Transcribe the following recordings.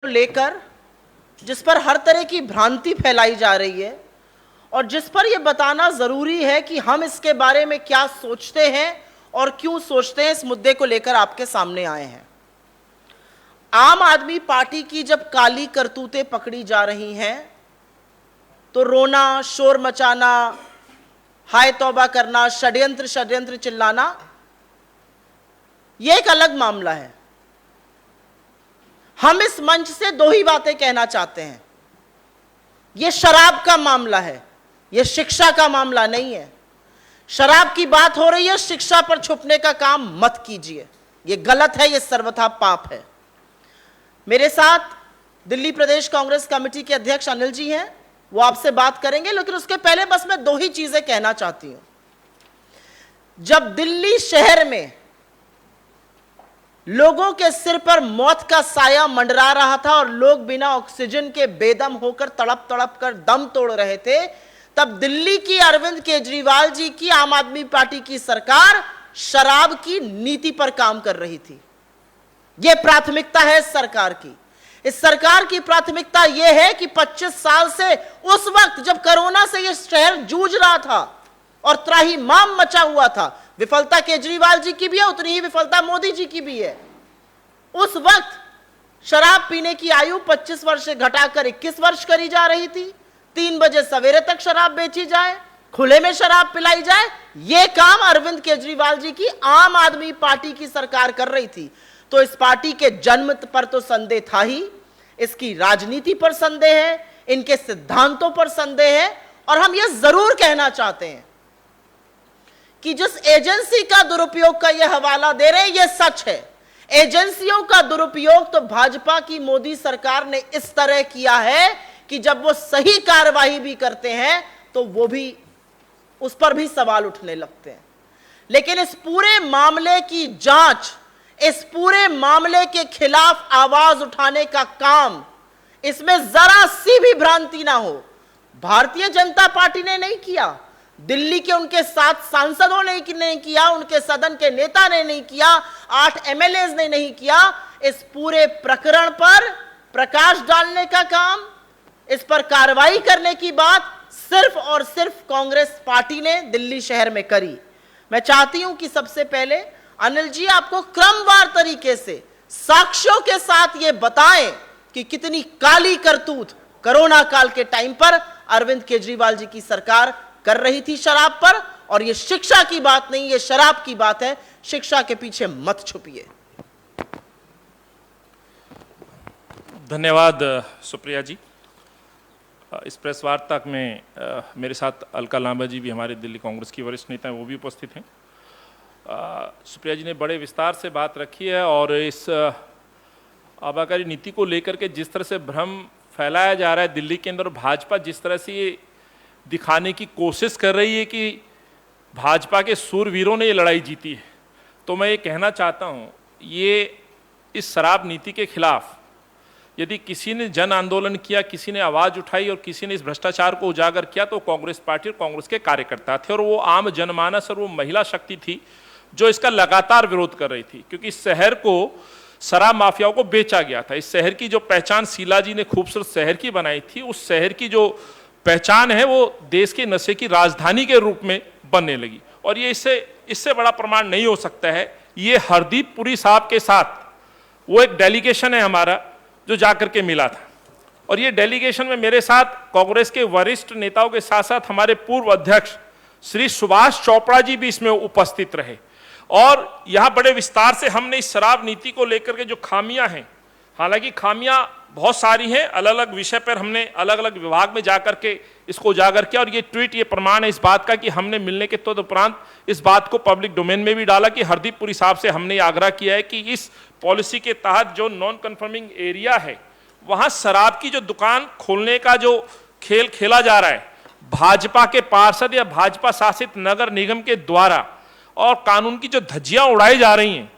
लेकर जिस पर हर तरह की भ्रांति फैलाई जा रही है और जिस पर यह बताना जरूरी है कि हम इसके बारे में क्या सोचते हैं और क्यों सोचते हैं, इस मुद्दे को लेकर आपके सामने आए हैं। आम आदमी पार्टी की जब काली करतूतें पकड़ी जा रही हैं तो रोना, शोर मचाना, हाय तौबा करना, षड्यंत्र चिल्लाना, यह एक अलग मामला है। हम इस मंच से दो ही बातें कहना चाहते हैं। यह शराब का मामला है, यह शिक्षा का मामला नहीं है। शराब की बात हो रही है, शिक्षा पर छुपने का काम मत कीजिए, यह गलत है, यह सर्वथा पाप है। मेरे साथ दिल्ली प्रदेश कांग्रेस कमेटी के अध्यक्ष अनिल जी हैं, वो आपसे बात करेंगे, लेकिन उसके पहले बस मैं दो ही चीजें कहना चाहती हूं। जब दिल्ली शहर में लोगों के सिर पर मौत का साया मंडरा रहा था और लोग बिना ऑक्सीजन के बेदम होकर तड़प तड़प कर दम तोड़ रहे थे, तब दिल्ली की अरविंद केजरीवाल जी की आम आदमी पार्टी की सरकार शराब की नीति पर काम कर रही थी। यह प्राथमिकता है इस सरकार की। इस सरकार की प्राथमिकता यह है कि 25 साल से, उस वक्त जब कोरोना से यह शहर जूझ रहा था और त्राहिमाम मचा हुआ था, विफलता केजरीवाल जी की भी है, उतनी ही विफलता मोदी जी की भी है। उस वक्त शराब पीने की आयु 25 वर्ष से घटाकर 21 वर्ष करी जा रही थी। 3 बजे सवेरे तक शराब बेची जाए, खुले में शराब पिलाई जाए, यह काम अरविंद केजरीवाल जी की आम आदमी पार्टी की सरकार कर रही थी। तो इस पार्टी के जन्म पर तो संदेह था ही, इसकी राजनीति पर संदेह है, इनके सिद्धांतों पर संदेह है। और हम यह जरूर कहना चाहते हैं कि जिस एजेंसी का दुरुपयोग का यह हवाला दे रहे हैं, यह सच है। एजेंसियों का दुरुपयोग तो भाजपा की मोदी सरकार ने इस तरह किया है कि जब वो सही कार्रवाई भी करते हैं तो वो भी, उस पर भी सवाल उठने लगते हैं। लेकिन इस पूरे मामले की जांच, इस पूरे मामले के खिलाफ आवाज उठाने का काम, इसमें जरा सी भी भ्रांति ना हो, भारतीय जनता पार्टी ने नहीं किया, दिल्ली के उनके 7 सांसदों ने नहीं किया, उनके सदन के नेता ने नहीं किया, 8 एमएलएज ने नहीं किया। इस पूरे प्रकरण पर प्रकाश डालने का काम, इस पर कार्रवाई करने की बात सिर्फ और सिर्फ कांग्रेस पार्टी ने दिल्ली शहर में करी। मैं चाहती हूं कि सबसे पहले अनिल जी आपको क्रमवार तरीके से साक्ष्यों के साथ यह बताएं कि कितनी काली करतूत कोरोना काल के टाइम पर अरविंद केजरीवाल जी की सरकार कर रही थी शराब पर। और यह शिक्षा की बात नहीं, यह शराब की बात है। शिक्षा के पीछे मत छुपिए। धन्यवाद सुप्रिया जी। इस प्रेस वार्ता में मेरे साथ अलका लांबा जी भी, हमारे दिल्ली कांग्रेस की वरिष्ठ नेता हैं, वो भी उपस्थित हैं। सुप्रिया जी ने बड़े विस्तार से बात रखी है और इस आबाकारी नीति को लेकर के जिस तरह से भ्रम फैलाया जा रहा है दिल्ली के अंदर, भाजपा जिस तरह से ये दिखाने की कोशिश कर रही है कि भाजपा के सूरवीरों ने ये लड़ाई जीती है, तो मैं ये कहना चाहता हूँ, ये इस शराब नीति के खिलाफ यदि किसी ने जन आंदोलन किया, किसी ने आवाज़ उठाई और किसी ने इस भ्रष्टाचार को उजागर किया, तो कांग्रेस पार्टी और कांग्रेस के कार्यकर्ता थे। और वो आम जनमानस और वो महिला शक्ति थी जो इसका लगातार विरोध कर रही थी, क्योंकि इस शहर को शराब माफियाओं को बेचा गया था। इस शहर की जो पहचान शीला जी ने खूबसूरत शहर की बनाई थी, उस शहर की जो पहचान है वो देश के नशे की राजधानी के रूप में बनने लगी। और ये इससे बड़ा प्रमाण नहीं हो सकता है। ये हरदीप पुरी साहब के साथ वो एक डेलीगेशन है हमारा जो जाकर के मिला था, और ये डेलीगेशन में मेरे साथ कांग्रेस के वरिष्ठ नेताओं के साथ साथ हमारे पूर्व अध्यक्ष श्री सुभाष चोपड़ा जी भी इसमें उपस्थित रहे। और यहाँ बड़े विस्तार से हमने इस शराब नीति को लेकर के जो खामियां हैं, हालांकि खामियां बहुत सारी हैं, अलग अलग विषय पर हमने अलग अलग विभाग में जाकर के इसको उजागर किया। और ये ट्वीट ये प्रमाण है इस बात का कि हमने मिलने के तदुपरांत इस बात को पब्लिक डोमेन में भी डाला कि हरदीप पुरी साहब से हमने आग्रह किया है कि इस पॉलिसी के तहत जो नॉन कन्फर्मिंग एरिया है वहाँ शराब की जो दुकान खोलने का जो खेल खेला जा रहा है भाजपा के पार्षद या भाजपा शासित नगर निगम के द्वारा, और कानून की जो धज्जियां उड़ाई जा रही हैं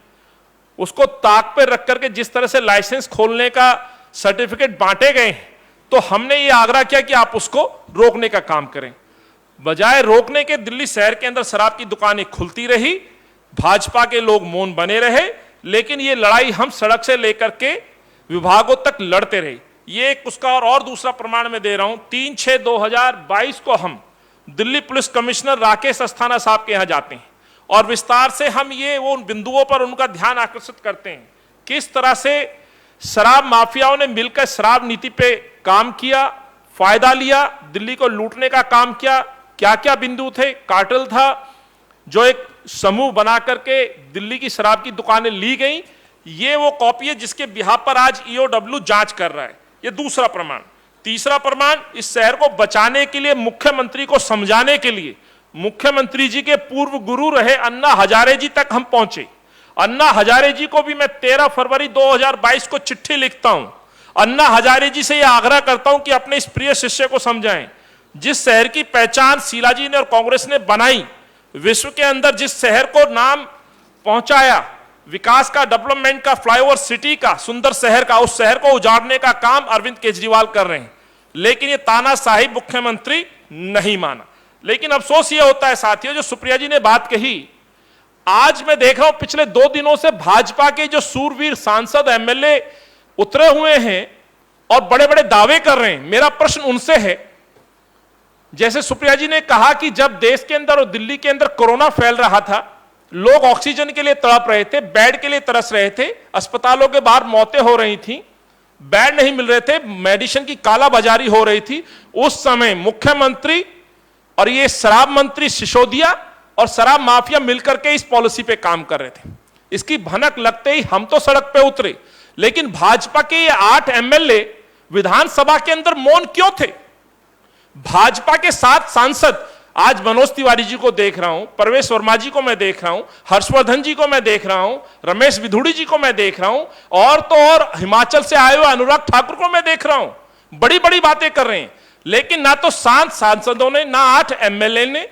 उसको ताक पर रख करके जिस तरह से लाइसेंस खोलने का सर्टिफिकेट बांटे गए हैं, तो हमने ये आग्रह किया कि आप उसको रोकने का काम करें। बजाय रोकने के दिल्ली शहर के अंदर शराब की दुकानें खुलती रही, भाजपा के लोग मौन बने रहे, लेकिन ये लड़ाई हम सड़क से लेकर के विभागों तक लड़ते रहे। ये एक उसका और दूसरा प्रमाण मैं दे रहा हूं। 3/6/2022 को हम दिल्ली पुलिस कमिश्नर राकेश अस्थाना साहब के यहां जाते हैं और विस्तार से हम ये वो उन बिंदुओं पर उनका ध्यान आकर्षित करते हैं, किस तरह से शराब माफियाओं ने मिलकर शराब नीति पे काम किया, फायदा लिया, दिल्ली को लूटने का काम किया। क्या क्या बिंदु थे? कार्टेल था, जो एक समूह बना करके दिल्ली की शराब की दुकानें ली गई। ये वो कॉपी है जिसके बिहाफ पर आज ईओडब्ल्यू जांच कर रहा है। ये दूसरा प्रमाण। तीसरा प्रमाण, इस शहर को बचाने के लिए, मुख्यमंत्री को समझाने के लिए मुख्यमंत्री जी के पूर्व गुरु रहे अन्ना हजारे जी तक हम पहुंचे। अन्ना हजारे जी को भी मैं 13 फरवरी 2022 को चिट्ठी लिखता हूं। अन्ना हजारे जी से यह आग्रह करता हूं कि अपने इस प्रिय शिष्य को समझाएं। जिस शहर की पहचान शीलाजी ने और कांग्रेस ने बनाई, विश्व के अंदर जिस शहर को नाम पहुंचाया, विकास का, डेवलपमेंट का, फ्लाईओवर सिटी का, सुंदर शहर का, उस शहर को उजाड़ने का काम अरविंद केजरीवाल कर रहे हैं। लेकिन ये तानाशाही मुख्यमंत्री नहीं माना। लेकिन अफसोस ये होता है साथियों, जो सुप्रिया जी ने बात कही, आज मैं देख रहा हूं पिछले 2 दिनों से भाजपा के जो सूरवीर सांसद एमएलए उतरे हुए हैं और बड़े बड़े दावे कर रहे हैं। मेरा प्रश्न उनसे है, जैसे सुप्रिया जी ने कहा कि जब देश के अंदर और दिल्ली के अंदर कोरोना फैल रहा था, लोग ऑक्सीजन के लिए तड़प रहे थे, बेड के लिए तरस रहे थे, अस्पतालों के बाहर मौतें हो रही थी, बेड नहीं मिल रहे थे, मेडिसिन की कालाबाजारी हो रही थी, उस समय मुख्यमंत्री और ये शराब मंत्री सिसोदिया और शराब माफिया मिलकर के इस पॉलिसी पे काम कर रहे थे। इसकी भनक लगते ही हम तो सड़क पे उतरे, लेकिन भाजपा के ये 8 एमएलए विधानसभा के अंदर मौन क्यों थे? भाजपा के 7 सांसद, आज मनोज तिवारी जी को देख रहा हूं, परवेश वर्मा जी को मैं देख रहा हूं, हर्षवर्धन जी को मैं देख रहा हूं, रमेश विधुड़ी जी को मैं देख रहा हूं, और तो और हिमाचल से आए हुए अनुराग ठाकुर को मैं देख रहा हूं। बड़ी बड़ी बातें कर रहे हैं, लेकिन ना तो 7 सांसदों ने, ना 8 एमएलए ने,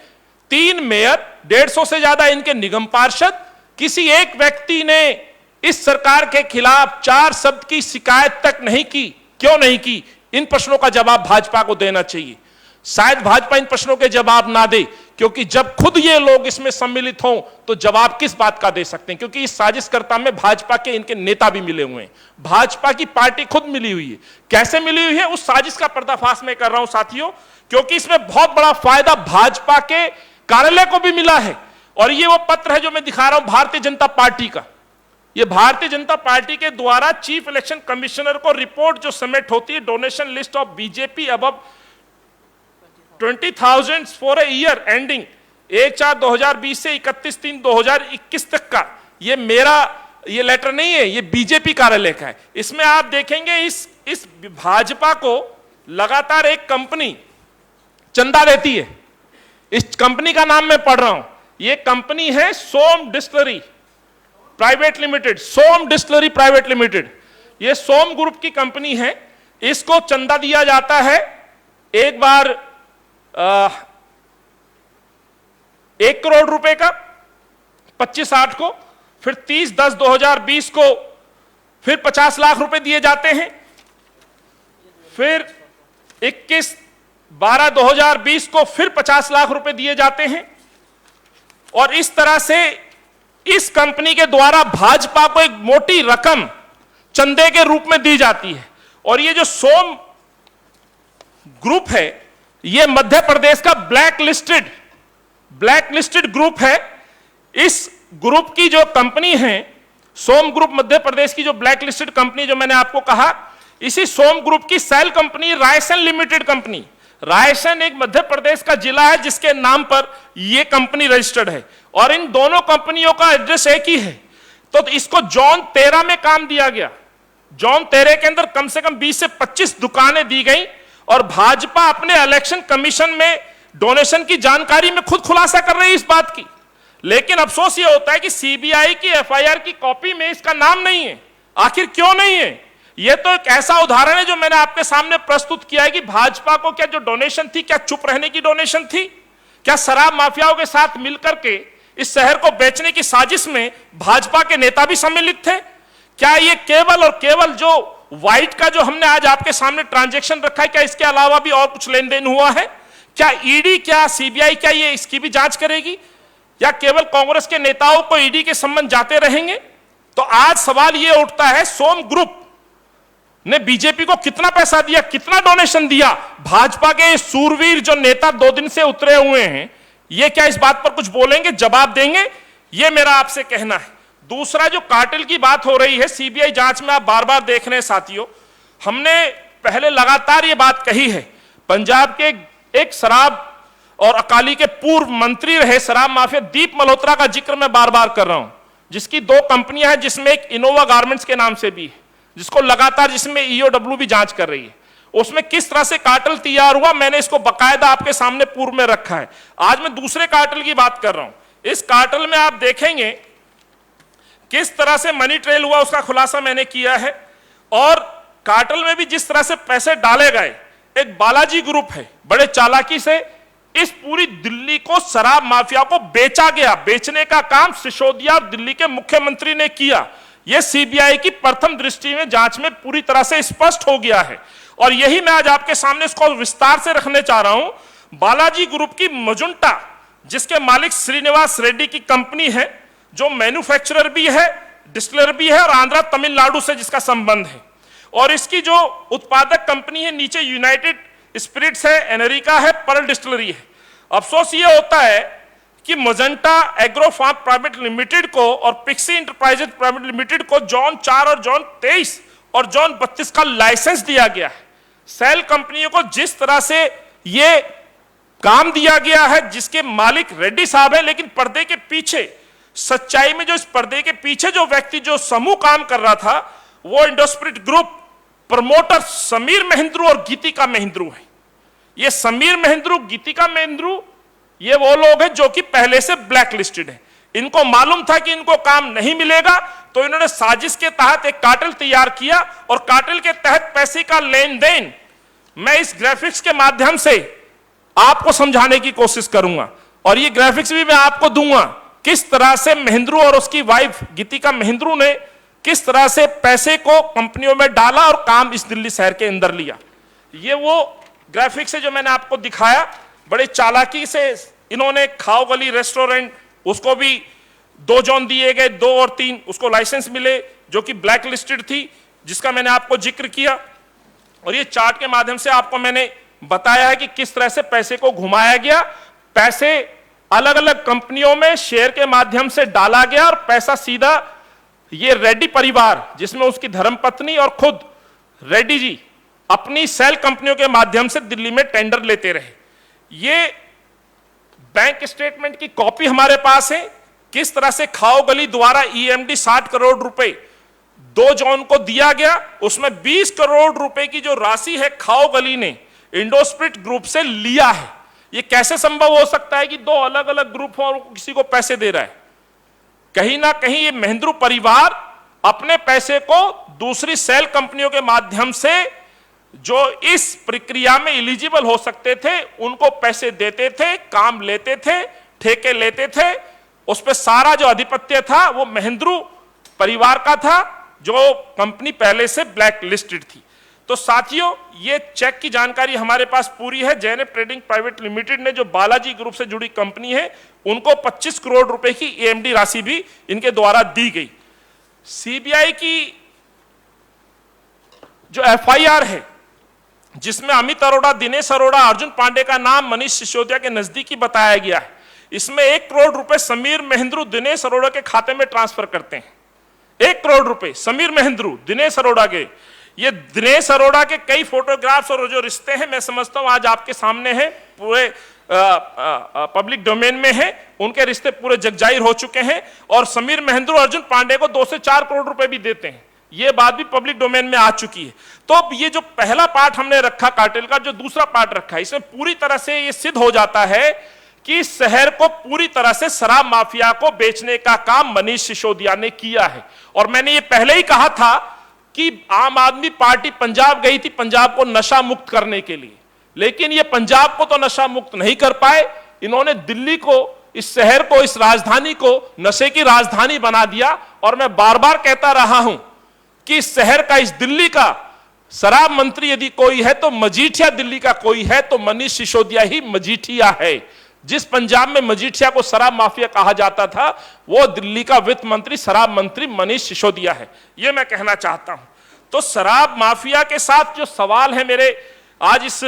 3 मेयर, 150 से ज्यादा इनके निगम पार्षद, किसी एक व्यक्ति ने इस सरकार के खिलाफ 4 शब्द की शिकायत तक नहीं की। क्यों नहीं की? इन प्रश्नों का जवाब भाजपा को देना चाहिए। शायद भाजपा इन प्रश्नों के जवाब ना दे, क्योंकि जब खुद ये लोग इसमें सम्मिलित हों तो जवाब किस बात का दे सकते हैं? क्योंकि इस साजिशकर्ता में भाजपा के इनके नेता भी मिले हुए हैं, भाजपा की पार्टी खुद मिली हुई है। कैसे मिली हुई है? उस साजिश का पर्दाफाश मैं कर रहा हूं साथियों, क्योंकि इसमें बहुत बड़ा फायदा भाजपा के कार्यालय को भी मिला है। और ये वो पत्र है जो मैं दिखा रहा हूं भारतीय जनता पार्टी का। ये भारतीय जनता पार्टी के द्वारा चीफ इलेक्शन कमिश्नर को रिपोर्ट जो सबमिट होती है, donation list of BJP above 20,000 for a year ending 1/4/2020 से 31/3/2021 तक का, ये मेरा ये लेटर नहीं है, ये बीजेपी कार्यालय का है। इसमें आप देखेंगे इस भाजपा को लगातार एक कंपनी चंदा देती है। इस कंपनी का नाम मैं पढ़ रहा हूं, ये कंपनी है सोम डिस्टिलरी प्राइवेट लिमिटेड, सोम डिस्टिलरी प्राइवेट लिमिटेड। ये सोम ग्रुप की कंपनी है। इसको चंदा दिया जाता है, एक बार 1 करोड़ रुपए का 25/8 को, फिर 30/10/2020 को फिर 50 लाख रुपए दिए जाते हैं, फिर 21/12/2020 को फिर 50 लाख रुपए दिए जाते हैं। और इस तरह से इस कंपनी के द्वारा भाजपा को एक मोटी रकम चंदे के रूप में दी जाती है। और ये जो सोम ग्रुप है, ये मध्य प्रदेश का ब्लैक लिस्टेड ग्रुप है। इस ग्रुप की जो कंपनी है, सोम ग्रुप मध्य प्रदेश की जो ब्लैक लिस्टेड कंपनी जो मैंने आपको कहा, इसी सोम ग्रुप की shell company Raisen limited company. Raisen एक मध्य प्रदेश का जिला है जिसके नाम पर यह कंपनी रजिस्टर्ड है, और इन दोनों कंपनियों का एड्रेस एक ही है। तो इसको जोन 13 में काम दिया गया। जोन 13 के अंदर कम से कम 20 से 25 दुकानें दी गई, और भाजपा अपने इलेक्शन कमीशन में डोनेशन की जानकारी में खुद खुलासा कर रही है इस बात की। लेकिन अफसोस यह होता है कि सीबीआई की एफआईआर की कॉपी में इसका नाम नहीं है। आखिर क्यों नहीं है? यह तो एक ऐसा उदाहरण है जो मैंने आपके सामने प्रस्तुत किया है कि भाजपा को क्या जो डोनेशन थी, क्या चुप रहने की डोनेशन थी? क्या शराब माफियाओं के साथ मिलकर के इस शहर को बेचने की साजिश में भाजपा के नेता भी सम्मिलित थे? क्या ये केवल और केवल जो व्हाइट का जो हमने आज आपके सामने ट्रांजैक्शन रखा है, क्या इसके अलावा भी और कुछ लेन देन हुआ है? क्या ईडी, क्या सीबीआई, क्या ये इसकी भी जांच करेगी, या केवल कांग्रेस के नेताओं को ईडी के संबंध जाते रहेंगे? तो आज सवाल ये उठता है, सोम ग्रुप ने बीजेपी को कितना पैसा दिया, कितना डोनेशन दिया। भाजपा के सूरवीर जो नेता 2 दिन से उतरे हुए हैं, ये क्या इस बात पर कुछ बोलेंगे, जवाब देंगे? ये मेरा आपसे कहना है। दूसरा, जो कार्टेल की बात हो रही है सीबीआई जांच में, आप बार बार देख रहे हैं साथियों, हमने पहले लगातार ये बात कही है। पंजाब के एक शराब और अकाली के पूर्व मंत्री रहे शराब माफिया दीप मल्होत्रा का जिक्र मैं बार बार कर रहा हूं, जिसकी 2 कंपनियां हैं, जिसमें एक इनोवा गारमेंट्स के नाम से भी है, जिसको लगातार, जिसमें ईओडब्ल्यू भी जांच कर रही है। उसमें किस तरह से कार्टेल तैयार हुआ, मैंने इसको बकायदा आपके सामने पूर्व में रखा है। आज मैं दूसरे कार्टेल की बात कर रहा हूं। इस कार्टेल में आप देखेंगे किस तरह से मनी ट्रेल हुआ, उसका खुलासा मैंने किया है। और कार्टेल में भी जिस तरह से पैसे डाले गए, एक बालाजी ग्रुप है, बड़े चालाकी से इस पूरी दिल्ली को, शराब माफिया को बेचा गया। बेचने का काम सिसोदिया और दिल्ली के मुख्यमंत्री ने किया। यह सीबीआई की प्रथम दृष्टि में जांच में पूरी तरह से स्पष्ट हो गया है। और यही मैं आज आपके सामने इसको विस्तार से रखने चाह रहा हूं। बालाजी ग्रुप की मजुंटा, जिसके मालिक श्रीनिवास रेड्डी की कंपनी है, जो मैन्युफैक्चरर भी है, डिस्टिलर भी है, और आंध्रा तमिलनाडु से जिसका संबंध है। और इसकी जो उत्पादक कंपनी है नीचे यूनाइटेड स्पिरिट्स है, एनरिका है, पर्ल डिस्टिलरी है। अफसोस ये होता है कि Magenta agro farm private limited को और पिक्सी इंटरप्राइजेज प्राइवेट लिमिटेड को जॉन 4 और जॉन 23 और जॉन 32 का लाइसेंस दिया गया है। सेल कंपनियों को जिस तरह से ये काम दिया गया है, जिसके मालिक रेड्डी साहब है, लेकिन पर्दे के पीछे, सच्चाई में जो इस पर्दे के पीछे जो व्यक्ति, जो समूह काम कर रहा था, वो Indospirit group promoter Sameer Mahendru और गीतिका महेंद्रू है। ये समीर महेंद्रू, गीतिका महेंद्रू, ये वो लोग हैं जो कि पहले से ब्लैक लिस्टेड है। इनको मालूम था कि इनको काम नहीं मिलेगा, तो इन्होंने साजिश के तहत एक कार्टेल तैयार किया। और कार्टेल के तहत पैसे का लेन देन मैं इस ग्राफिक्स के माध्यम से आपको समझाने की कोशिश करूंगा। और ये ग्राफिक्स भी मैं आपको दूंगा, किस तरह से महेंद्रू और उसकी वाइफ गीतिका महेंद्रू ने किस तरह से पैसे को कंपनियों में डाला और काम इस दिल्ली शहर के अंदर लिया। ये वो ग्राफिक्स है जो मैंने आपको दिखाया। बड़े चालाकी से इन्होंने खाओ गली रेस्टोरेंट, उसको भी 2 जोन दिए गए, 2 और 3 उसको लाइसेंस मिले, जो कि ब्लैक लिस्टेड थी, जिसका मैंने आपको जिक्र किया। और ये चार्ट के माध्यम से आपको मैंने बताया है कि किस तरह से पैसे को घुमाया गया। पैसे अलग अलग कंपनियों में शेयर के माध्यम से डाला गया और पैसा सीधा ये रेड्डी परिवार, जिसमें उसकी धर्मपत्नी और खुद रेड्डी जी अपनी सेल कंपनियों के माध्यम से दिल्ली में टेंडर लेते रहे। ये बैंक स्टेटमेंट की कॉपी हमारे पास है, किस तरह से खाओ गली द्वारा ईएमडी 60 करोड़ रुपए 2 जोन को दिया गया। उसमें 20 करोड़ रुपए की जो राशि है खाओ गली ने इंडोस्पिरिट ग्रुप से लिया है। यह कैसे संभव हो सकता है कि 2 अलग अलग ग्रुप और किसी को पैसे दे रहा है? कहीं ना कहीं ये महेंद्रू परिवार अपने पैसे को दूसरी सेल कंपनियों के माध्यम से, जो इस प्रक्रिया में एलिजिबल हो सकते थे, उनको पैसे देते थे, काम लेते थे, ठेके लेते थे। उस पर सारा जो आधिपत्य था वो महेंद्रू परिवार का था, जो कंपनी पहले से ब्लैक लिस्टेड थी। तो साथियों, ये चेक की जानकारी हमारे पास पूरी है। जैनब ट्रेडिंग प्राइवेट लिमिटेड ने, जो बालाजी ग्रुप से जुड़ी कंपनी है, उनको 25 करोड़ रुपए की एएमडी राशि भी इनके द्वारा दी गई। सीबीआई की जो एफआईआर है, जिसमें अमित अरोड़ा, दिनेश अरोड़ा, अर्जुन पांडे का नाम मनीष सिसोदिया के नजदीकी बताया गया है, इसमें 1 करोड़ रुपए समीर महेंद्रू दिनेश अरोड़ा के खाते में ट्रांसफर करते हैं। 1 करोड़ रुपए समीर महेंद्रू दिनेश अरोड़ा के। ये दिनेश अरोड़ा के कई फोटोग्राफ्स और जो रिश्ते हैं, मैं समझता हूं आज आपके सामने है, पूरे पब्लिक डोमेन में है। उनके रिश्ते पूरे जगजाहिर हो चुके हैं। और समीर महेंद्रू अर्जुन पांडे को 2 से 4 करोड़ रुपए भी देते हैं। ये बात भी पब्लिक डोमेन में आ चुकी है। तो अब ये जो पहला पार्ट हमने रखा कार्टेल का, जो दूसरा पार्ट रखा है, इसमें पूरी तरह से ये सिद्ध हो जाता है कि शहर को पूरी तरह से शराब माफिया को बेचने का काम मनीष सिसोदिया ने किया है। और मैंने ये पहले ही कहा था कि आम आदमी पार्टी पंजाब गई थी पंजाब को नशा मुक्त करने के लिए, लेकिन ये पंजाब को तो नशा मुक्त नहीं कर पाए। इन्होंने दिल्ली को, इस शहर को, इस राजधानी को नशे की राजधानी बना दिया। और मैं बार बार कहता रहा हूं कि इस शहर का, इस दिल्ली का शराब मंत्री यदि कोई है तो मजीठिया दिल्ली का कोई है तो मनीष सिसोदिया ही मजीठिया है। जिस पंजाब में मजीठिया को शराब माफिया कहा जाता था, वो दिल्ली का वित्त मंत्री, शराब मंत्री मनीष सिसोदिया है। यह मैं कहना चाहता हूं। तो शराब माफिया के साथ जो सवाल है मेरे आज इस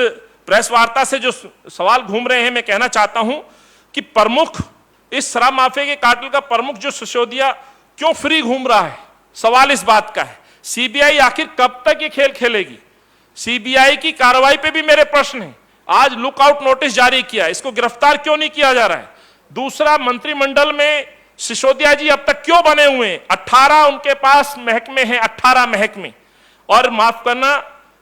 प्रेस वार्ता से जो सवाल घूम रहे हैं, मैं कहना चाहता हूं कि प्रमुख इस शराब माफिया के कार्टेल का प्रमुख जो सिसोदिया क्यों फ्री घूम रहा है, सवाल इस बात का है। सीबीआई आखिर कब तक ये खेल खेलेगी? सीबीआई की कार्रवाई पे भी मेरे प्रश्न हैं। आज लुकआउट नोटिस जारी किया, इसको गिरफ्तार क्यों नहीं किया जा रहा है? दूसरा, मंत्रिमंडल में सिसोदिया जी अब तक क्यों बने हुए हैं? 18 उनके पास महकमे हैं, 18 महकमे। और माफ करना,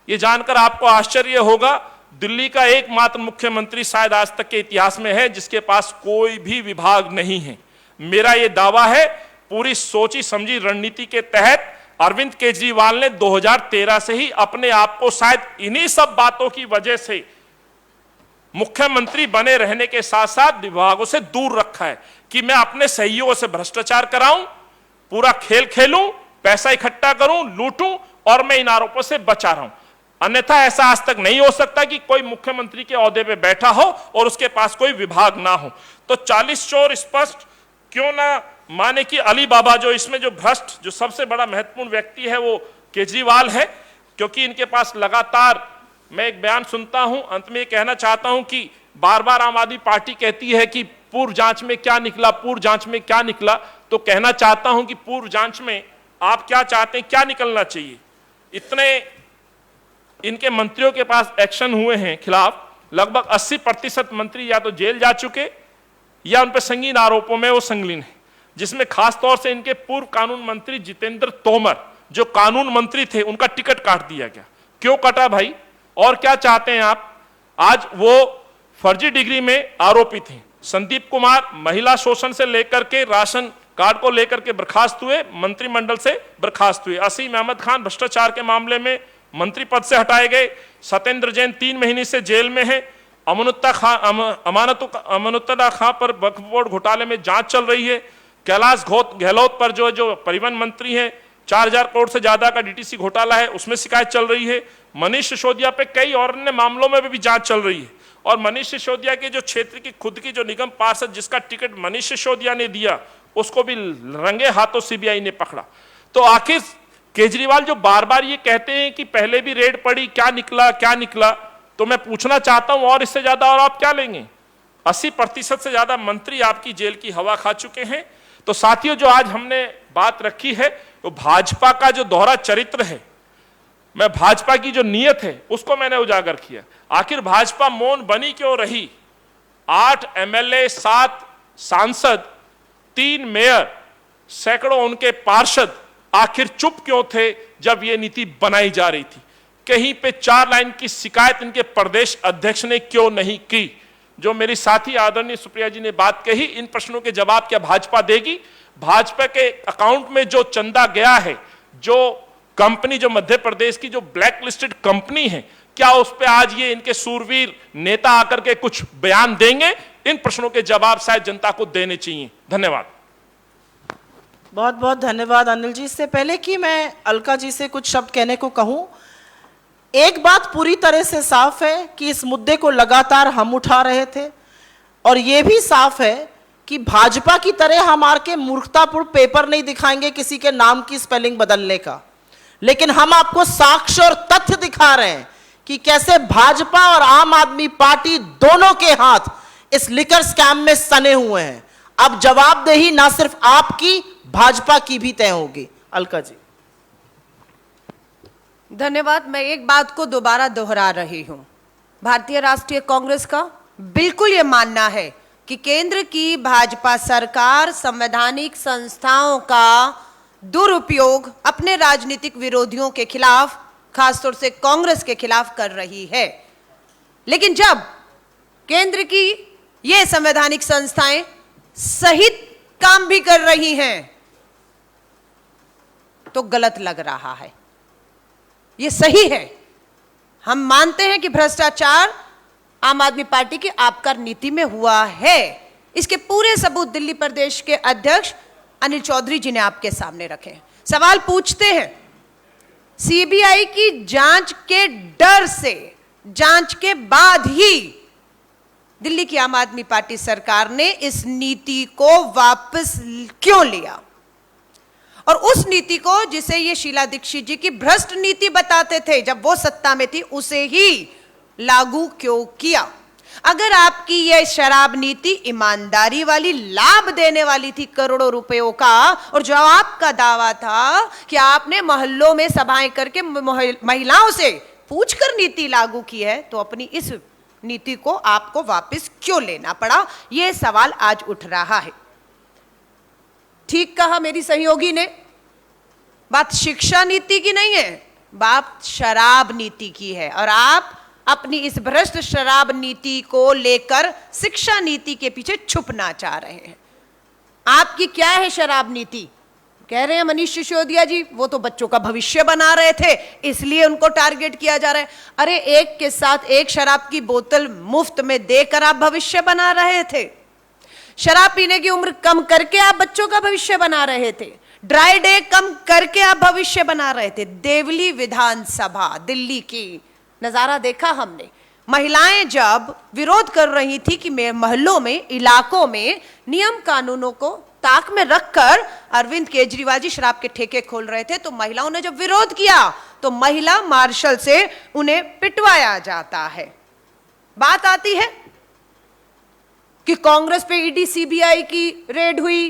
ये जानकर आपको आश्चर्य होगा, दिल्ली का एकमात्र मुख्यमंत्री शायद आज तक के इतिहास में है जिसके पास कोई भी विभाग नहीं है। मेरा यह दावा है, पूरी सोची समझी रणनीति के तहत अरविंद केजरीवाल ने 2013 से ही अपने आप को शायद इन्हीं सब बातों की वजह से मुख्यमंत्री बने रहने के साथ साथ विभागों से दूर रखा है कि मैं अपने सहयोगियों से भ्रष्टाचार कराऊं, पूरा खेल खेलूं, पैसा इकट्ठा करूं, लूटूं और मैं इन आरोपों से बचा रहूं। अन्यथा ऐसा आज तक नहीं हो सकता कि कोई मुख्यमंत्री के ओहदे पे बैठा हो और उसके पास कोई विभाग ना हो। तो 40 चोर स्पष्ट क्यों ना माने कि अली बाबा जो इसमें जो भ्रष्ट जो सबसे बड़ा महत्वपूर्ण व्यक्ति है वो केजरीवाल है, क्योंकि इनके पास लगातार मैं एक बयान सुनता हूं। अंत में ये कहना चाहता हूं कि बार बार आम आदमी पार्टी कहती है कि पूर्व जांच में क्या निकला, पूर्व जांच में क्या निकला, तो कहना चाहता हूं कि पूर्व जांच में आप क्या चाहते हैं, क्या निकलना चाहिए? इतने इनके मंत्रियों के पास एक्शन हुए हैं खिलाफ, लगभग 80% मंत्री या तो जेल जा चुके या उन पर संगीन आरोपों में वो संलग्न है, जिसमें खासतौर से इनके पूर्व कानून मंत्री जितेंद्र तोमर जो कानून मंत्री थे उनका टिकट काट दिया गया। क्यों कटा भाई? और क्या चाहते हैं आप? आज वो फर्जी डिग्री में आरोपित हैं। संदीप कुमार महिला शोषण से लेकर के राशन कार्ड को लेकर के बर्खास्त हुए, मंत्रिमंडल से बर्खास्त हुए। असीम अहमद खान भ्रष्टाचार के मामले में मंत्री पद से हटाए गए। सत्येंद्र जैन 3 महीने से जेल में है। अमानतुल्लाह खां पर वक्फ बोर्ड घोटाले में जांच चल रही है। कैलाश गहलोत पर जो परिवहन मंत्री हैं 4000 करोड़ से ज्यादा का डीटीसी घोटाला है, उसमें शिकायत चल रही है। मनीष सिसोदिया पे कई और अन्य मामलों में भी जांच चल रही है। और मनीष सिसोदिया के जो क्षेत्र की खुद की जो निगम पार्षद जिसका टिकट मनीष सिसोदिया ने दिया, उसको भी रंगे हाथों सीबीआई ने पकड़ा। तो आखिर केजरीवाल जो बार बार ये कहते हैं कि पहले भी रेड पड़ी, क्या निकला क्या निकला, तो मैं पूछना चाहता हूं और इससे ज्यादा और आप क्या लेंगे? 80% से ज्यादा मंत्री आपकी जेल की हवा खा चुके हैं। तो साथियों, जो आज हमने बात रखी है वो भाजपा का जो दोहरा चरित्र है, मैं भाजपा की जो नीयत है उसको मैंने उजागर किया। आखिर भाजपा मौन बनी क्यों रही? 8 एमएलए, 7 सांसद, 3 मेयर, सैकड़ों उनके पार्षद आखिर चुप क्यों थे जब यह नीति बनाई जा रही थी? कहीं पे 4 लाइन की शिकायत इनके प्रदेश अध्यक्ष ने क्यों नहीं की? जो मेरी साथी आदरणीय सुप्रिया जी ने बात कही, इन प्रश्नों के जवाब क्या भाजपा देगी? भाजपा के अकाउंट में जो चंदा गया है, जो कंपनी जो मध्य प्रदेश की जो ब्लैक लिस्टेड कंपनी है, क्या उस पर आज ये इनके सूरवीर नेता आकर के कुछ बयान देंगे? इन प्रश्नों के जवाब शायद जनता को देने चाहिए। धन्यवाद। बहुत बहुत धन्यवाद अनिल जी। इससे पहले कि मैं अलका जी से कुछ शब्द कहने को कहूं, एक बात पूरी तरह से साफ है कि इस मुद्दे को लगातार हम उठा रहे थे और यह भी साफ है कि भाजपा की तरह हम आर के मूर्खतापूर्ण पेपर नहीं दिखाएंगे किसी के नाम की स्पेलिंग बदलने का, लेकिन हम आपको साक्ष्य और तथ्य दिखा रहे हैं कि कैसे भाजपा और आम आदमी पार्टी दोनों के हाथ इस लिकर स्कैम में सने हुए हैं। अब जवाबदेही ना सिर्फ आपकी, भाजपा की भी तय होगी। अलका जी। धन्यवाद। मैं एक बात को दोबारा दोहरा रही हूं, भारतीय राष्ट्रीय कांग्रेस का बिल्कुल यह मानना है कि केंद्र की भाजपा सरकार संवैधानिक संस्थाओं का दुरुपयोग अपने राजनीतिक विरोधियों के खिलाफ, खासतौर से कांग्रेस के खिलाफ कर रही है। लेकिन जब केंद्र की ये संवैधानिक संस्थाएं सही काम भी कर रही हैं तो गलत लग रहा है। ये सही है, हम मानते हैं कि भ्रष्टाचार आम आदमी पार्टी की आबकारी नीति में हुआ है। इसके पूरे सबूत दिल्ली प्रदेश के अध्यक्ष अनिल चौधरी जी ने आपके सामने रखे। सवाल पूछते हैं, सीबीआई की जांच के डर से, जांच के बाद ही दिल्ली की आम आदमी पार्टी सरकार ने इस नीति को वापस क्यों लिया? और उस नीति को जिसे ये शीला दीक्षित जी की भ्रष्ट नीति बताते थे जब वो सत्ता में थी, उसे ही लागू क्यों किया? अगर आपकी ये शराब नीति ईमानदारी वाली, लाभ देने वाली थी करोड़ों रुपयों का, और जो आपका दावा था कि आपने मोहल्लों में सभाएं करके महिलाओं से पूछकर नीति लागू की है, तो अपनी इस नीति को आपको वापस क्यों लेना पड़ा? यह सवाल आज उठ रहा है। ठीक कहा मेरी सहयोगी ने, बात शिक्षा नीति की नहीं है, बात शराब नीति की है। और आप अपनी इस भ्रष्ट शराब नीति को लेकर शिक्षा नीति के पीछे छुपना चाह रहे हैं। आपकी क्या है शराब नीति? कह रहे हैं मनीष सिसोदिया जी वो तो बच्चों का भविष्य बना रहे थे, इसलिए उनको टारगेट किया जा रहा है। अरे एक के साथ एक शराब की बोतल मुफ्त में देकर आप भविष्य बना रहे थे। शराब पीने की उम्र कम करके आप बच्चों का भविष्य बना रहे थे। ड्राई डे कम करके आप भविष्य बना रहे थे। देवली विधानसभा दिल्ली की नजारा देखा हमने। महिलाएं जब विरोध कर रही थी कि मोहल्लों में, इलाकों में नियम कानूनों को ताक में रखकर अरविंद केजरीवाल जी शराब के ठेके खोल रहे थे, तो महिलाओं ने जब विरोध किया तो महिला मार्शल से उन्हें पिटवाया जाता है। बात आती है कि कांग्रेस पे ईडी सीबीआई की रेड हुई,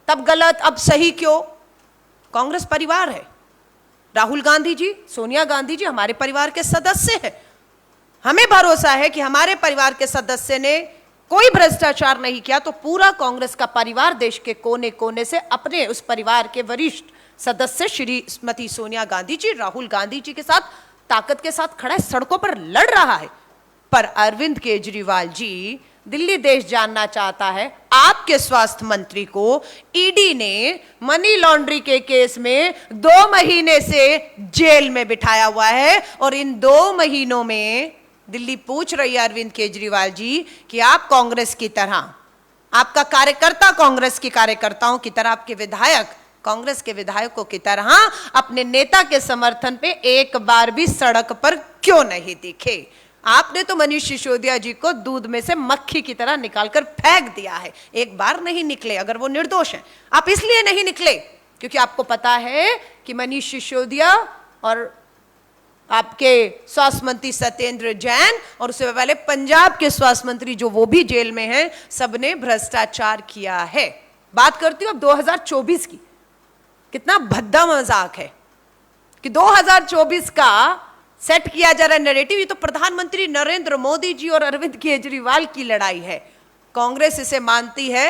तब गलत अब सही क्यों? कांग्रेस परिवार है। राहुल गांधी जी, सोनिया गांधी जी हमारे परिवार के सदस्य हैं। हमें भरोसा है कि हमारे परिवार के सदस्य ने कोई भ्रष्टाचार नहीं किया, तो पूरा कांग्रेस का परिवार देश के कोने कोने से अपने उस परिवार के वरिष्ठ सदस्य श्रीमती सोनिया गांधी जी, राहुल गांधी जी के साथ ताकत के साथ खड़ा है, सड़कों पर लड़ रहा है। पर अरविंद केजरीवाल जी, दिल्ली देश जानना चाहता है आपके स्वास्थ्य मंत्री को ईडी ने मनी लॉन्ड्री के केस में 2 महीने से जेल में बिठाया हुआ है, और इन 2 महीनों में दिल्ली पूछ रही है अरविंद केजरीवाल जी कि आप कांग्रेस की तरह, आपका कार्यकर्ता कांग्रेस के कार्यकर्ताओं की तरह, आपके विधायक कांग्रेस के विधायकों की तरह अपने नेता के समर्थन पे एक बार भी सड़क पर क्यों नहीं दिखे? आपने तो मनीष सिसोदिया जी को दूध में से मक्खी की तरह निकालकर फेंक दिया है। एक बार नहीं निकले, अगर वो निर्दोष हैं। आप इसलिए नहीं निकले क्योंकि आपको पता है कि मनीष सिसोदिया और आपके स्वास्थ्य मंत्री सत्येंद्र जैन और उससे पहले पंजाब के स्वास्थ्य मंत्री जो वो भी जेल में हैं, सबने भ्रष्टाचार किया है। बात करती हूं अब 2024 की। कितना भद्दा मजाक है कि 2024 का सेट किया जा रहा है नैरेटिव। ये तो प्रधानमंत्री नरेंद्र मोदी जी और अरविंद केजरीवाल की लड़ाई है। कांग्रेस इसे मानती है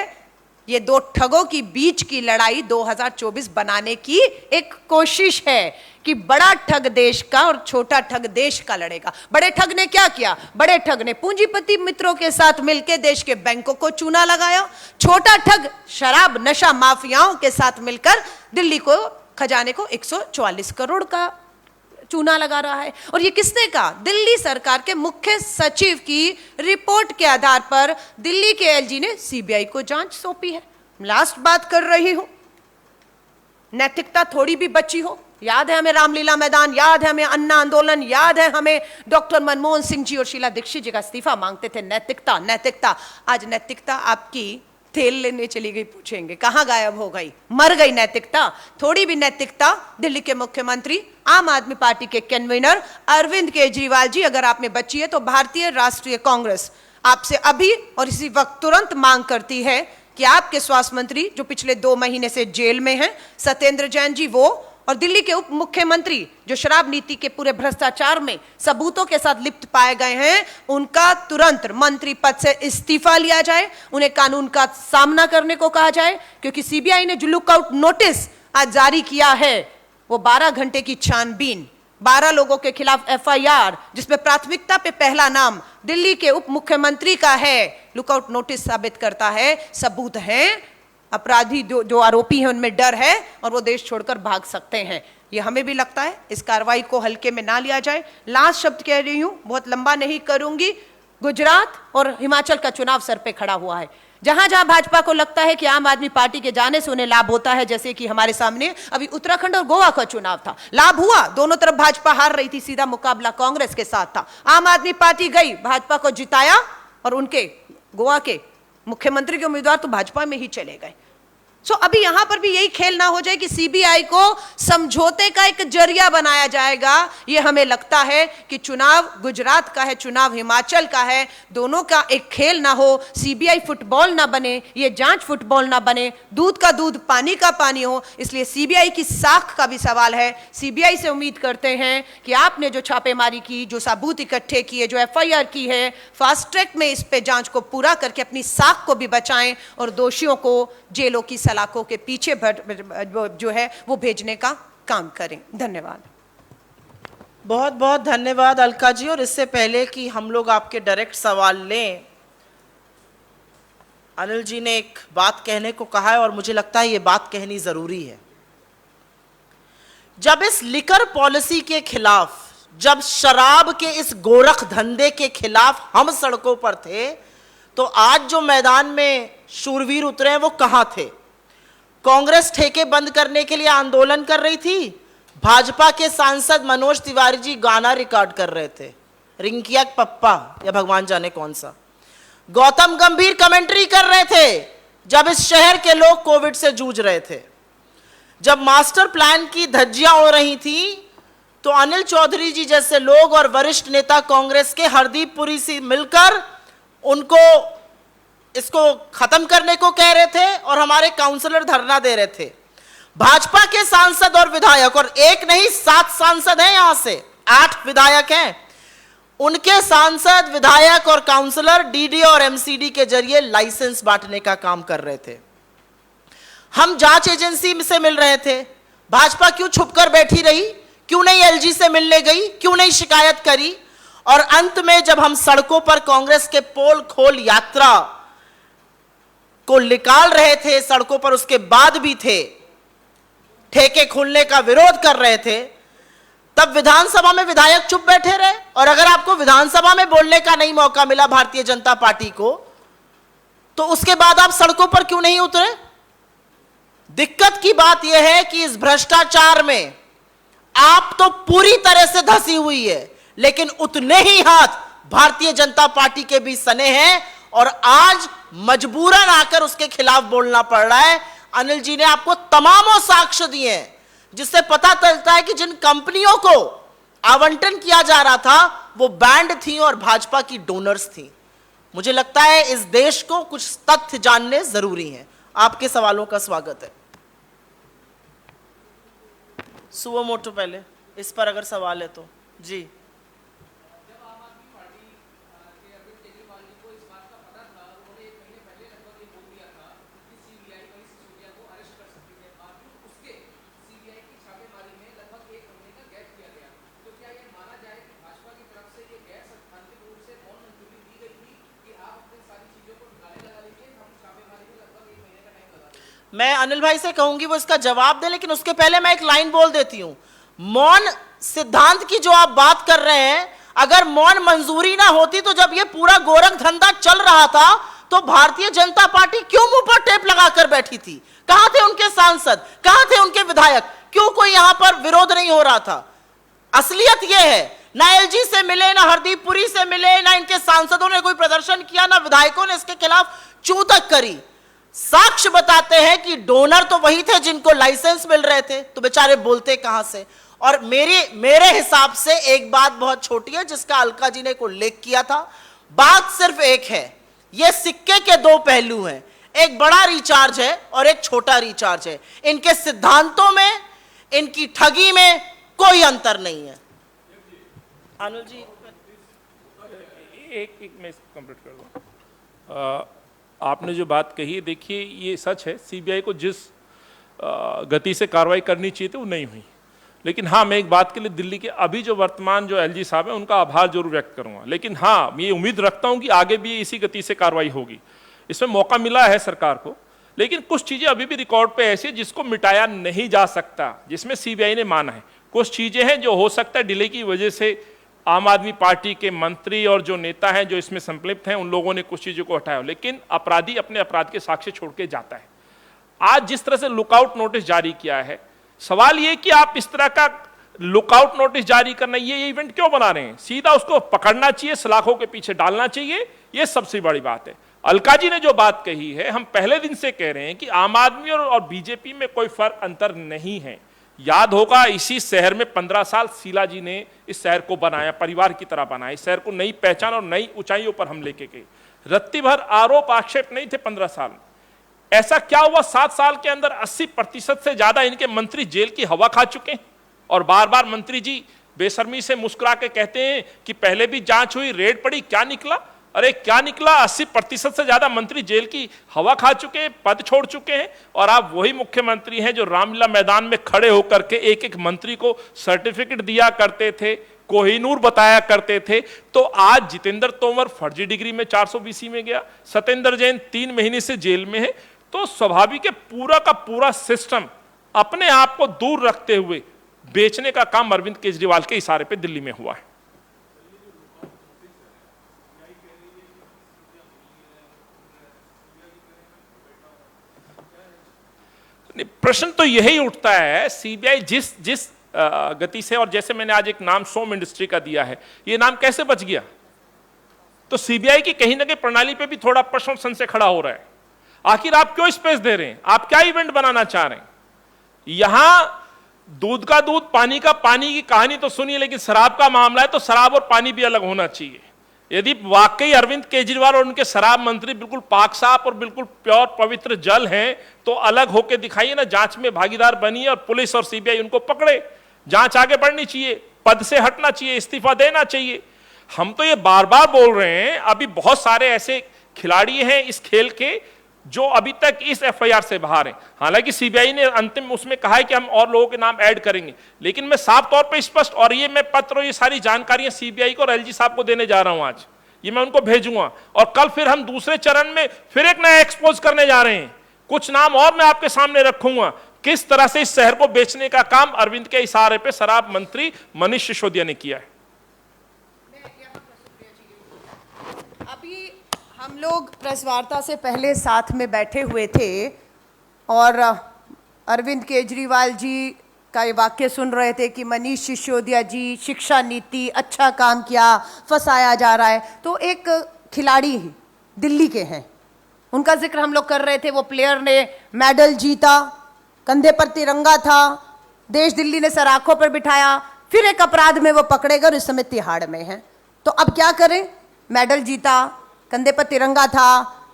ये 2 ठगों की बीच की लड़ाई 2024 बनाने की एक कोशिश है कि बड़ा ठग देश का और छोटा ठग देश का लड़ेगा। बड़े ठग ने क्या किया? बड़े ठग ने पूंजीपति मित्रों के साथ मिलकर देश के बैंकों को चूना लगाया। छोटा ठग शराब नशा माफियाओं के साथ मिलकर दिल्ली को खजाने को 144 करोड़ का चूना लगा रहा है। और ये किसने कहा? दिल्ली सरकार के मुख्य सचिव की रिपोर्ट के आधार पर दिल्ली के एलजी ने सीबीआई को जांच सौंपी है। लास्ट बात कर रही हूं, नैतिकता थोड़ी भी बची हो। याद है हमें रामलीला मैदान, याद है हमें अन्ना आंदोलन, याद है हमें डॉक्टर मनमोहन सिंह जी और शीला दीक्षित जी का इस्तीफा मांगते थे। नैतिकता नैतिकता, आज नैतिकता आपकी तेल लेने चली गई, पूछेंगे कहां गायब हो गई? मर गई नैतिकता। थोड़ी भी नैतिकता दिल्ली के मुख्यमंत्री, आम आदमी पार्टी के कन्वीनर अरविंद केजरीवाल जी अगर आप में बची है तो भारतीय राष्ट्रीय कांग्रेस आपसे अभी और इसी वक्त तुरंत मांग करती है कि आपके स्वास्थ्य मंत्री जो पिछले 2 महीने से जेल में हैं, सत्येंद्र जैन जी, वो और दिल्ली के उप मुख्यमंत्री जो शराब नीति के पूरे भ्रष्टाचार में सबूतों के साथ लिप्त पाए गए हैं, उनका तुरंत मंत्री पद से इस्तीफा लिया जाए। उन्हें कानून का सामना करने को कहा जाए, क्योंकि सीबीआई ने जो लुकआउट नोटिस आज जारी किया है वो 12 घंटे की छानबीन, 12 लोगों के खिलाफ एफआईआर, जिसमें प्राथमिकता पे पहला नाम दिल्ली के उप मुख्यमंत्री का है, लुकआउट नोटिस साबित करता है सबूत हैं। अपराधी जो आरोपी हैं उनमें डर है और वो देश छोड़कर भाग सकते हैं। ये हमें भी लगता है, इस कार्रवाई को हल्के में ना लिया जाए। लास्ट शब्द कह रही हूं, बहुत लंबा नहीं करूंगी। गुजरात और हिमाचल का चुनाव सर पे खड़ा हुआ है। जहां जहां भाजपा को लगता है कि आम आदमी पार्टी के जाने से उन्हें लाभ होता है, जैसे कि हमारे सामने अभी उत्तराखंड और गोवा का चुनाव था, लाभ हुआ, दोनों तरफ भाजपा हार रही थी, सीधा मुकाबला कांग्रेस के साथ था। आम आदमी पार्टी गई, भाजपा को जिताया और उनके गोवा के मुख्यमंत्री के उम्मीदवार तो भाजपा में ही चले गए। अभी यहां पर भी यही खेल ना हो जाए कि सीबीआई को समझौते का एक जरिया बनाया जाएगा। ये हमें लगता है कि चुनाव गुजरात का है, चुनाव हिमाचल का है, दोनों का एक खेल ना हो, सीबीआई फुटबॉल ना बने, ये जांच फुटबॉल ना बने, दूध का दूध पानी का पानी हो। इसलिए सीबीआई की साख का भी सवाल है। सीबीआई से उम्मीद करते हैं कि आपने जो छापेमारी की, जो सबूत इकट्ठे किए, जो एफआईआर की है, फास्ट ट्रैक में इस पे जांच को पूरा करके अपनी साख को भी बचाएं और दोषियों को जेलों की सलाखों के पीछे जो है वो भेजने का काम करें। धन्यवाद। बहुत बहुत धन्यवाद अलका जी। और इससे पहले कि हम लोग आपके डायरेक्ट सवाल लें, अनिल जी ने एक बात कहने को कहा है और मुझे लगता है ये बात कहनी जरूरी है। जब इस लिकर पॉलिसी के खिलाफ, जब शराब के इस गोरख धंधे के खिलाफ हम सड़कों पर थे, तो आज जो मैदान में शूरवीर उतरे हैं वो कहां थे? कांग्रेस ठेके बंद करने के लिए आंदोलन कर रही थी, भाजपा के सांसद मनोज तिवारी जी गाना रिकॉर्ड कर रहे थे, रिंकिया पप्पा या भगवान जाने कौन सा, गौतम गंभीर कमेंट्री कर रहे थे जब इस शहर के लोग कोविड से जूझ रहे थे, जब मास्टर प्लान की धज्जियां हो रही थी, तो अनिल चौधरी जी जैसे लोग और वरिष्ठ नेता कांग्रेस के हरदीप पुरी से मिलकर उनको इसको खत्म करने को कह रहे थे और हमारे काउंसलर धरना दे रहे थे। भाजपा के सांसद और विधायक, और एक नहीं 7 सांसद हैं, यहां से 8 विधायक हैं, उनके सांसद, विधायक और काउंसलर डीडी और एमसीडी के जरिए लाइसेंस बांटने का काम कर रहे थे। हम जांच एजेंसी से मिल रहे थे। भाजपा क्यों छुपकर बैठी रही? क्यों नहीं एलजी से मिलने गई? क्यों नहीं शिकायत करी? और अंत में जब हम सड़कों पर कांग्रेस के पोल खोल यात्रा को निकाल रहे थे, सड़कों पर उसके बाद भी थे, ठेके खोलने का विरोध कर रहे थे, तब विधानसभा में विधायक चुप बैठे रहे। और अगर आपको विधानसभा में बोलने का नहीं मौका मिला भारतीय जनता पार्टी को, तो उसके बाद आप सड़कों पर क्यों नहीं उतरे? दिक्कत की बात यह है कि इस भ्रष्टाचार में आप तो पूरी तरह से धसी हुई है, लेकिन उतने ही हाथ भारतीय जनता पार्टी के भी सने हैं और आज मजबूरन आकर उसके खिलाफ बोलना पड़ रहा है। अनिल जी ने आपको तमामों साक्ष्य दिए हैं जिससे पता चलता है कि जिन कंपनियों को आवंटन किया जा रहा था वो बैंड थी और भाजपा की डोनर्स थी। मुझे लगता है इस देश को कुछ तथ्य जानने जरूरी हैं। आपके सवालों का स्वागत है। सुओ मोटो पहले इस पर अगर सवाल है तो जी। मैं अनिल भाई से कहूंगी वो इसका जवाब दे, लेकिन उसके पहले मैं एक लाइन बोल देती हूं। मौन सिद्धांत की जो आप बात कर रहे हैं, अगर मौन मंजूरी ना होती तो जब ये पूरा गोरख धंधा चल रहा था तो भारतीय जनता पार्टी क्यों मुंह पर टेप लगाकर बैठी थी? कहां थे उनके सांसद? कहां थे उनके विधायक? क्यों कोई यहां पर विरोध नहीं हो रहा था? असलियत यह है, ना एलजी से मिले, ना हरदीप पुरी से मिले, ना इनके सांसदों ने कोई प्रदर्शन किया, ना विधायकों ने इसके खिलाफ चू तक करी। साक्ष्य बताते हैं कि डोनर तो वही थे जिनको लाइसेंस मिल रहे थे, तो बेचारे बोलते कहां से? और मेरे हिसाब से एक बात बहुत छोटी है जिसका अलका जी ने को उल्लेख किया था। बात सिर्फ एक है, ये सिक्के के 2 पहलू हैं, एक बड़ा रिचार्ज है और एक छोटा रिचार्ज है। इनके सिद्धांतों में, इनकी ठगी में कोई अंतर नहीं है। अनुल जी एक मैं इसको कंप्लीट कर दूं। आपने जो बात कही, देखिए ये सच है, सीबीआई को जिस गति से कार्रवाई करनी चाहिए थी वो नहीं हुई। लेकिन हाँ, मैं एक बात के लिए दिल्ली के अभी जो वर्तमान जो एलजी साहब हैं उनका आभार जरूर व्यक्त करूंगा। लेकिन हाँ, मैं ये उम्मीद रखता हूं कि आगे भी इसी गति से कार्रवाई होगी। इसमें मौका मिला है सरकार को, लेकिन कुछ चीज़ें अभी भी रिकॉर्ड पे ऐसी है जिसको मिटाया नहीं जा सकता, जिसमें सीबीआई ने माना है। कुछ चीज़ें हैं जो हो सकता है डिले की वजह से आम आदमी पार्टी के मंत्री और जो नेता हैं जो इसमें संलिप्त हैं उन लोगों ने कुछ चीज़ों को हटाया, लेकिन अपराधी अपने अपराध के साक्ष्य छोड़ के जाता है। आज जिस तरह से लुकआउट नोटिस जारी किया है, सवाल ये कि आप इस तरह का लुकआउट नोटिस जारी करना, ये इवेंट क्यों बना रहे हैं? सीधा उसको पकड़ना चाहिए, सलाखों के पीछे डालना चाहिए, ये सबसे बड़ी बात है। अलका जी ने जो बात कही है, हम पहले दिन से कह रहे हैं कि आम आदमी और बीजेपी में कोई फर्क अंतर नहीं है। याद होगा इसी शहर में 15 साल शीला जी ने इस शहर को बनाया, परिवार की तरह बनाया, इस शहर को नई पहचान और नई ऊंचाइयों पर हम लेके गए। रत्ती भर आरोप आक्षेप नहीं थे 15 साल में। ऐसा क्या हुआ 7 साल के अंदर 80% से ज्यादा इनके मंत्री जेल की हवा खा चुके हैं। और बार बार मंत्री जी बेशर्मी से मुस्कुरा के कहते हैं कि पहले भी जांच हुई, रेड पड़ी, क्या निकला? अरे क्या निकला? 80% से ज्यादा मंत्री जेल की हवा खा चुके हैं, पद छोड़ चुके हैं। और आप वही मुख्यमंत्री हैं जो रामलीला मैदान में खड़े होकर के एक एक मंत्री को सर्टिफिकेट दिया करते थे, कोहिनूर बताया करते थे। तो आज जितेंद्र तोमर फर्जी डिग्री में 420 में गया, सत्येंद्र जैन 3 महीने से जेल में है। तो स्वाभाविक है पूरा का पूरा सिस्टम अपने आप को दूर रखते हुए बेचने का काम अरविंद केजरीवाल के इशारे पे दिल्ली में हुआ है। प्रश्न तो यही उठता है, सीबीआई जिस गति से, और जैसे मैंने आज एक नाम सोम इंडस्ट्री का दिया है, ये नाम कैसे बच गया? तो सीबीआई की कहीं ना कहीं प्रणाली पे भी थोड़ा प्रश्न संशय खड़ा हो रहा है। आखिर आप क्यों स्पेस दे रहे हैं? आप क्या इवेंट बनाना चाह रहे हैं? यहां दूध का दूध, पानी का पानी की कहानी तो सुनिए, लेकिन शराब का मामला है तो शराब और पानी भी अलग होना चाहिए। यदि वाकई अरविंद केजरीवाल और उनके शराब मंत्री बिल्कुल पाक साफ और बिल्कुल प्योर पवित्र जल हैं, तो अलग होकर दिखाइए ना, जांच में भागीदार बनिए और पुलिस और सीबीआई उनको पकड़े। जांच आगे बढ़नी चाहिए, पद से हटना चाहिए, इस्तीफा देना चाहिए। हम तो ये बार बार बोल रहे हैं, अभी बहुत सारे ऐसे खिलाड़ी हैं इस खेल के जो अभी तक इस एफआईआर से बाहर हैं। हालांकि सीबीआई ने अंतिम उसमें कहा है कि हम और लोगों के नाम ऐड करेंगे, लेकिन मैं साफ तौर पे स्पष्ट, और ये मैं पत्र और ये सारी जानकारियां सीबीआई को और एलजी साहब को देने जा रहा हूं आज, ये मैं उनको भेजूंगा। और कल फिर हम दूसरे चरण में फिर एक नया एक्सपोज करने जा रहे हैं। कुछ नाम और मैं आपके सामने रखूंगा, किस तरह से इस शहर को बेचने का काम अरविंद के इशारे पे शराब मंत्री मनीष सिसोदिया ने किया है। अभी हम लोग प्रेस वार्ता से पहले साथ में बैठे हुए थे और अरविंद केजरीवाल जी का ये वाक्य सुन रहे थे कि मनीष सिसोदिया जी शिक्षा नीति अच्छा काम किया, फंसाया जा रहा है। तो एक खिलाड़ी दिल्ली के हैं, उनका जिक्र हम लोग कर रहे थे। वो प्लेयर ने मेडल जीता, कंधे पर तिरंगा था, देश दिल्ली ने सर आंखों पर बिठाया, फिर एक अपराध में वो पकड़े गए और इस समय तिहाड़ में है। तो अब क्या करें? मेडल जीता, कंधे पर तिरंगा था,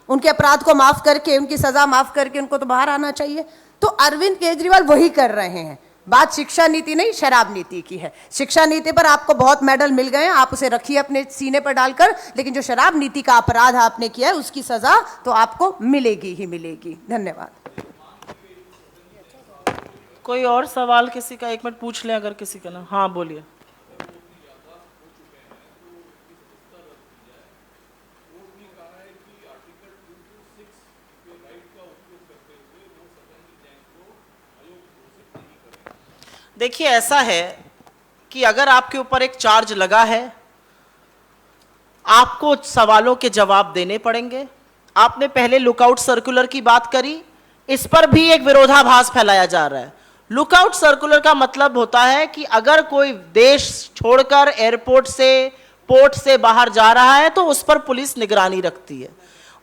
उनके अपराध को माफ करके, उनकी सजा माफ करके उनको तो बाहर आना चाहिए। तो अरविंद केजरीवाल वही कर रहे हैं। बात शिक्षा नीति नहीं, शराब नीति की है। शिक्षा नीति पर आपको बहुत मेडल मिल गए हैं, आप उसे रखिए अपने सीने पर डालकर, लेकिन जो शराब नीति का अपराध आपने किया है उसकी सजा तो आपको मिलेगी ही मिलेगी। धन्यवाद। कोई और सवाल किसी का? एक मिनट पूछ लें अगर किसी का ना। हाँ बोलिए। देखिए ऐसा है कि अगर आपके ऊपर एक चार्ज लगा है, आपको सवालों के जवाब देने पड़ेंगे। आपने पहले लुकआउट सर्कुलर की बात करी, इस पर भी एक विरोधाभास फैलाया जा रहा है। लुकआउट सर्कुलर का मतलब होता है कि अगर कोई देश छोड़कर एयरपोर्ट से, पोर्ट से बाहर जा रहा है तो उस पर पुलिस निगरानी रखती है।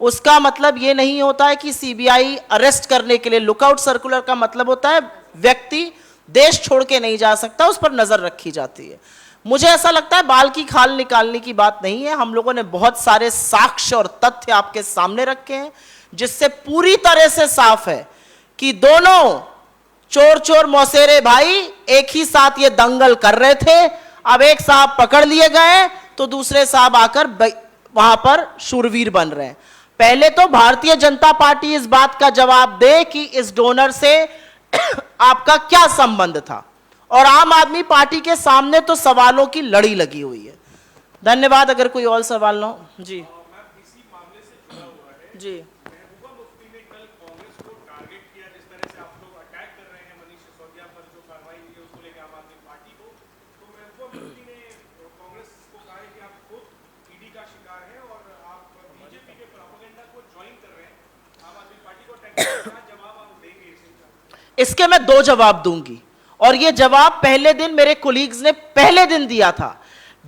उसका मतलब यह नहीं होता है कि सीबीआई अरेस्ट करने के लिए। लुकआउट सर्कुलर का मतलब होता है व्यक्ति देश छोड़ के नहीं जा सकता, उस पर नजर रखी जाती है। मुझे ऐसा लगता है बाल की खाल निकालने की बात नहीं है। हम लोगों ने बहुत सारे साक्ष्य और तथ्य आपके सामने रखे हैं जिससे पूरी तरह से साफ है कि दोनों चोर चोर मौसेरे भाई एक ही साथ ये दंगल कर रहे थे। अब एक साहब पकड़ लिए गए तो दूसरे साहब आकर वहां पर शूरवीर बन रहे हैं। पहले तो भारतीय जनता पार्टी इस बात का जवाब दे कि इस डोनर से आपका क्या संबंध था, और आम आदमी पार्टी के सामने तो सवालों की लड़ी लगी हुई है। धन्यवाद। अगर कोई और सवाल ना हो। जी जी। इसके मैं 2 जवाब दूंगी, और ये जवाब पहले दिन मेरे कोलीग्स ने पहले दिन दिया था।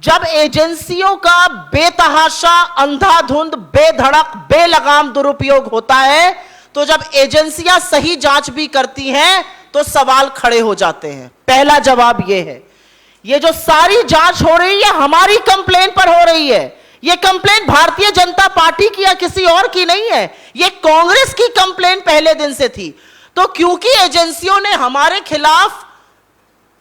जब एजेंसियों का बेतहाशा, अंधाधुंध, बेधड़क, बेलगाम दुरुपयोग होता है, तो जब एजेंसियां सही जांच भी करती हैं तो सवाल खड़े हो जाते हैं। पहला जवाब यह है, ये जो सारी जांच हो रही है हमारी कंप्लेन पर हो रही है। ये कंप्लेन भारतीय जनता पार्टी की या किसी और की नहीं है, ये कांग्रेस की कंप्लेन पहले दिन से थी। तो क्योंकि एजेंसियों ने हमारे खिलाफ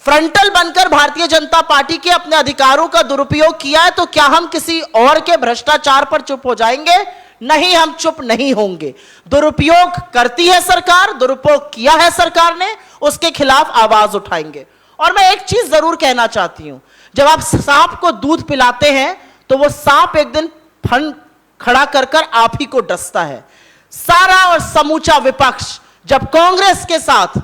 फ्रंटल बनकर भारतीय जनता पार्टी के अपने अधिकारों का दुरुपयोग किया है, तो क्या हम किसी और के भ्रष्टाचार पर चुप हो जाएंगे? नहीं, हम चुप नहीं होंगे। दुरुपयोग करती है सरकार, दुरुपयोग किया है सरकार ने, उसके खिलाफ आवाज उठाएंगे। और मैं एक चीज जरूर कहना चाहती हूं, जब आप सांप को दूध पिलाते हैं तो वो सांप एक दिन फन खड़ा कर कर आप ही को डसता है। सारा और समूचा विपक्ष जब कांग्रेस के साथ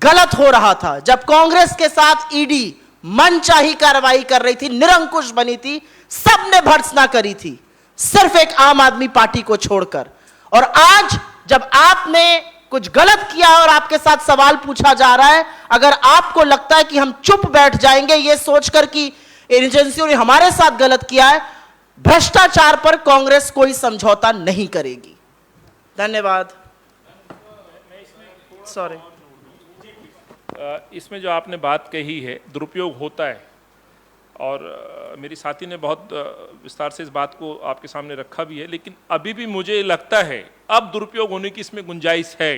गलत हो रहा था, जब कांग्रेस के साथ ईडी मनचाही कार्रवाई कर रही थी, निरंकुश बनी थी, सबने भर्त्सना करी थी, सिर्फ एक आम आदमी पार्टी को छोड़कर। और आज जब आपने कुछ गलत किया और आपके साथ सवाल पूछा जा रहा है, अगर आपको लगता है कि हम चुप बैठ जाएंगे ये सोचकर कि एजेंसियों ने हमारे साथ गलत किया है, भ्रष्टाचार पर कांग्रेस कोई समझौता नहीं करेगी। धन्यवाद। सॉरी, इसमें जो आपने बात कही है दुरुपयोग होता है, और मेरी साथी ने बहुत विस्तार से इस बात को आपके सामने रखा भी है, लेकिन अभी भी मुझे लगता है अब दुरुपयोग होने की इसमें गुंजाइश है।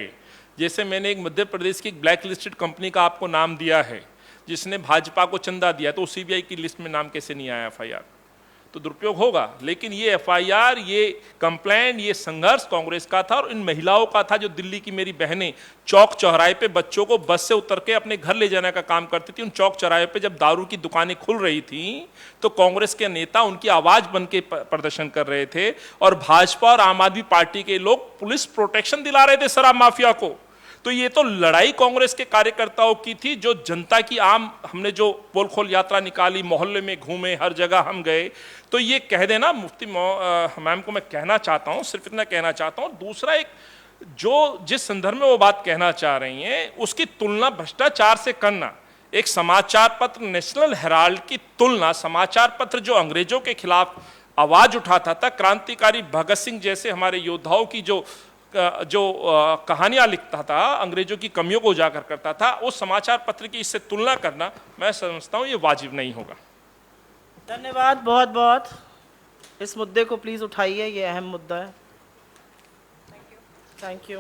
जैसे मैंने एक मध्य प्रदेश की एक ब्लैक लिस्टेड कंपनी का आपको नाम दिया है जिसने भाजपा को चंदा दिया, तो सीबीआई की लिस्ट में नाम कैसे नहीं आया एफआईआर? तो दुरुपयोग होगा, लेकिन ये एफआईआर, ये कंप्लेंट, ये संघर्ष कांग्रेस का था और इन महिलाओं का था जो दिल्ली की मेरी बहनें चौक चौराहे पे बच्चों को बस से उतर के अपने घर ले जाने का काम करती थी। उन चौक चौराहे पे जब दारू की दुकानें खुल रही थी तो कांग्रेस के नेता उनकी आवाज बन के प्रदर्शन कर रहे थे, और भाजपा और आम आदमी पार्टी के लोग पुलिस प्रोटेक्शन दिला रहे थे शराब माफिया को। तो ये तो लड़ाई कांग्रेस के कार्यकर्ताओं की थी, जो जनता की हमने जो पोल खोल यात्रा निकाली, मोहल्ले में घूमे, हर जगह हम गए। तो ये कह देना मुफ्ती मैम को मैं कहना चाहता हूँ, सिर्फ इतना कहना चाहता हूँ। दूसरा, एक जो जिस संदर्भ में वो बात कहना चाह रही हैं उसकी तुलना भ्रष्टाचार से करना, एक समाचार पत्र नेशनल हेराल्ड की तुलना, समाचार पत्र जो अंग्रेजों के खिलाफ आवाज उठाता था, क्रांतिकारी भगत सिंह जैसे हमारे योद्धाओं की जो कहानियां लिखता था, अंग्रेजों की कमियों को उजागर करता था, उस समाचार पत्र की इससे तुलना करना मैं समझता हूं ये वाजिब नहीं होगा। धन्यवाद बहुत बहुत। इस मुद्दे को प्लीज उठाइए, ये अहम मुद्दा है। Thank you.